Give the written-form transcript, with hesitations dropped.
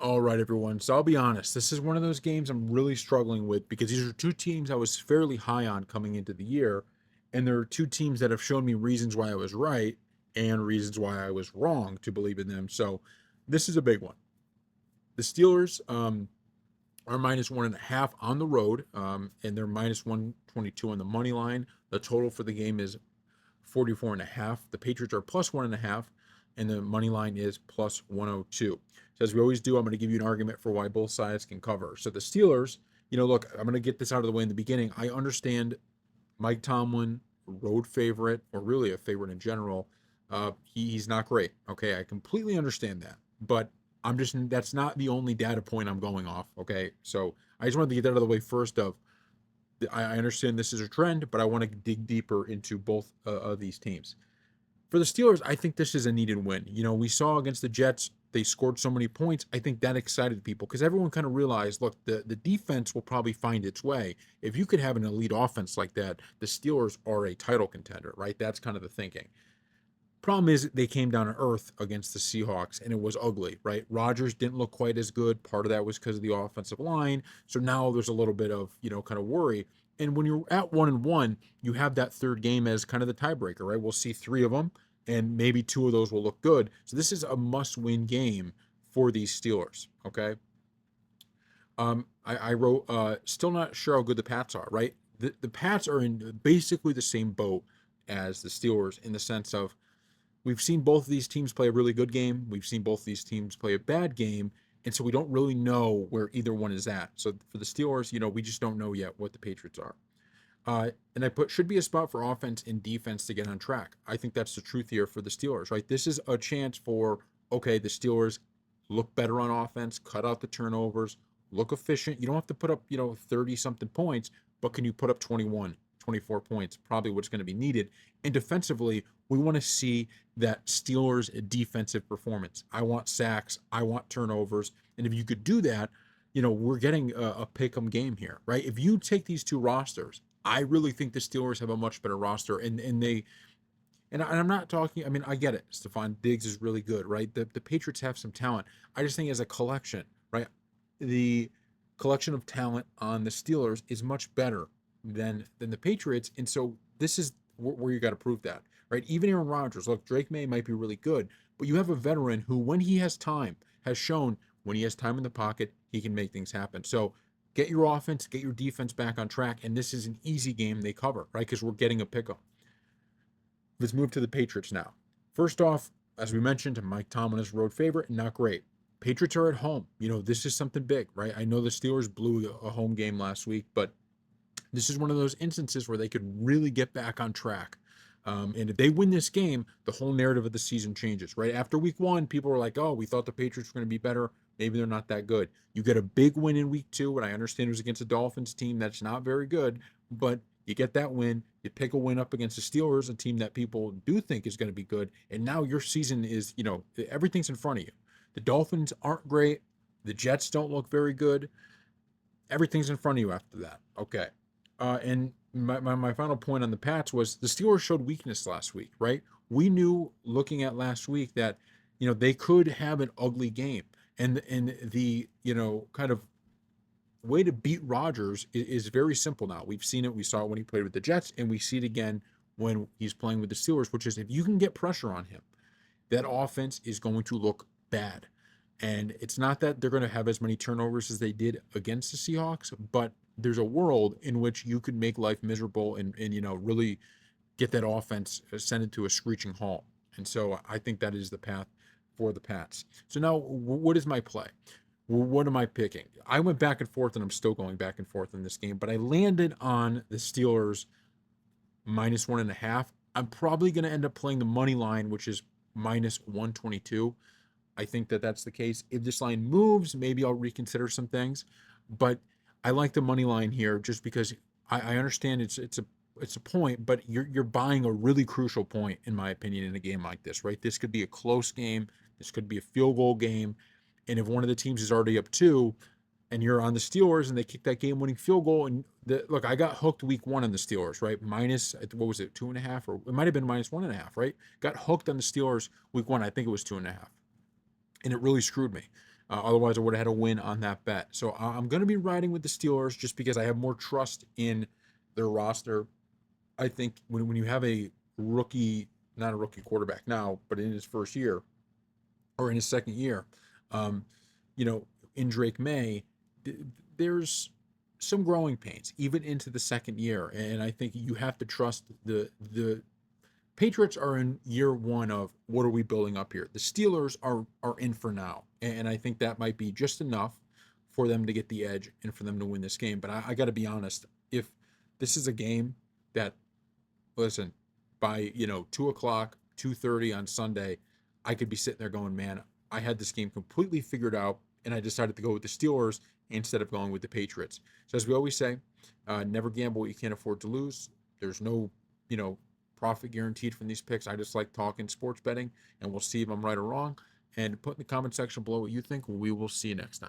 All right, everyone. So I'll be honest, this is one of those games I'm really struggling with because these are two teams I was fairly high on coming into the year. And there are two teams that have shown me reasons why I was right and reasons why I was wrong to believe in them. So this is a big one. The Steelers are -1.5 on the road, and they're -122 on the money line. The total for the game is 44.5. The Patriots are +1.5, and the money line is +102. So as we always do, I'm going to give you an argument for why both sides can cover. So the Steelers, look, I'm going to get this out of the way in the beginning. I understand Mike Tomlin, road favorite, or really a favorite in general. He's not great. Okay, I completely understand that, but that's not the only data point I'm going off. Okay, so I just wanted to get that out of the way first. I understand this is a trend, but I want to dig deeper into both of these teams. For the Steelers, I think this is a needed win. We saw against the Jets, they scored so many points. I think that excited people because everyone kind of realized, look, the defense will probably find its way. If you could have an elite offense like that, the Steelers are a title contender, right? That's kind of the thinking. Problem is, they came down to earth against the Seahawks, and it was ugly, right? Rodgers didn't look quite as good. Part of that was because of the offensive line. So now there's a little bit of, kind of worry. And when you're at 1-1, you have that third game as kind of the tiebreaker, right? We'll see three of them, and maybe two of those will look good. So this is a must-win game for these Steelers, okay? I wrote, still not sure how good the Pats are, right? The Pats are in basically the same boat as the Steelers in the sense of we've seen both of these teams play a really good game. We've seen both of these teams play a bad game. And so we don't really know where either one is at. So for the Steelers, we just don't know yet what the Patriots are. And I put should be a spot for offense and defense to get on track. I think that's the truth here for the Steelers, right? This is a chance for, okay, the Steelers look better on offense, cut out the turnovers, look efficient. You don't have to put up, 30 something points, but can you put up 21, 24 points? Probably what's going to be needed. And defensively, we want to see that Steelers defensive performance. I want sacks, I want turnovers. And if you could do that, we're getting a pick 'em game here, right? If you take these two rosters, I really think the Steelers have a much better roster, and I'm not talking. I mean, I get it. Stephon Diggs is really good, right? The Patriots have some talent. I just think as a collection, right, the collection of talent on the Steelers is much better than the Patriots, and so this is where you got to prove that, right? Even Aaron Rodgers, look, Drake May might be really good, but you have a veteran who, when he has time, has shown when he has time in the pocket, he can make things happen. So get your offense, get your defense back on track, and this is an easy game they cover, right? Because we're getting a pickup. Let's move to the Patriots now. First off, as we mentioned, Mike Tomlin is road favorite, not great. Patriots are at home. This is something big, right? I know the Steelers blew a home game last week, but this is one of those instances where they could really get back on track. And if they win this game, the whole narrative of the season changes, right? After week one, people were like, oh, we thought the Patriots were going to be better. Maybe they're not that good. You get a big win in week two, and I understand it was against a Dolphins team that's not very good, but you get that win. You pick a win up against the Steelers, a team that people do think is going to be good. And now your season is, everything's in front of you. The Dolphins aren't great. The Jets don't look very good. Everything's in front of you after that. Okay. And my final point on the Pats was the Steelers showed weakness last week, right? We knew looking at last week that, they could have an ugly game. And the, kind of way to beat Rodgers is very simple now. We've seen it. We saw it when he played with the Jets, and we see it again when he's playing with the Steelers, which is if you can get pressure on him, that offense is going to look bad. And it's not that they're going to have as many turnovers as they did against the Seahawks, but there's a world in which you could make life miserable and really get that offense send it to a screeching halt. And so I think that is the path for the Pats. So now, what is my play? What am I picking? I went back and forth, and I'm still going back and forth in this game, but I landed on the Steelers -1.5. I'm probably going to end up playing the money line, which is -122. I think that that's the case. If this line moves, maybe I'll reconsider some things, but I like the money line here just because I understand it's a point, but you're buying a really crucial point in my opinion in a game like this, right? This could be a close game. This could be a field goal game, and if one of the teams is already up two, and you're on the Steelers and they kick that game-winning field goal, and look, I got hooked week one on the Steelers, right? Minus what was it, 2.5, or it might have been -1.5, right? Got hooked on the Steelers week one. I think it was 2.5. And it really screwed me. Otherwise, I would have had a win on that bet. So I'm going to be riding with the Steelers just because I have more trust in their roster. I think when you have a rookie, not a rookie quarterback now, but in his first year or in his second year, um, you know, in Drake May, there's some growing pains even into the second year, and I think you have to trust the Patriots are in year one of what are we building up here. The Steelers are in for now, and I think that might be just enough for them to get the edge and for them to win this game. But I got to be honest, if this is a game that, listen, by 2 o'clock, 2:30 on Sunday, I could be sitting there going, man, I had this game completely figured out, and I decided to go with the Steelers instead of going with the Patriots. So as we always say, never gamble what you can't afford to lose. There's no, you know, profit guaranteed from these picks. I just like talking sports betting, and we'll see if I'm right or wrong. And put in the comment section below what you think. We will see you next time.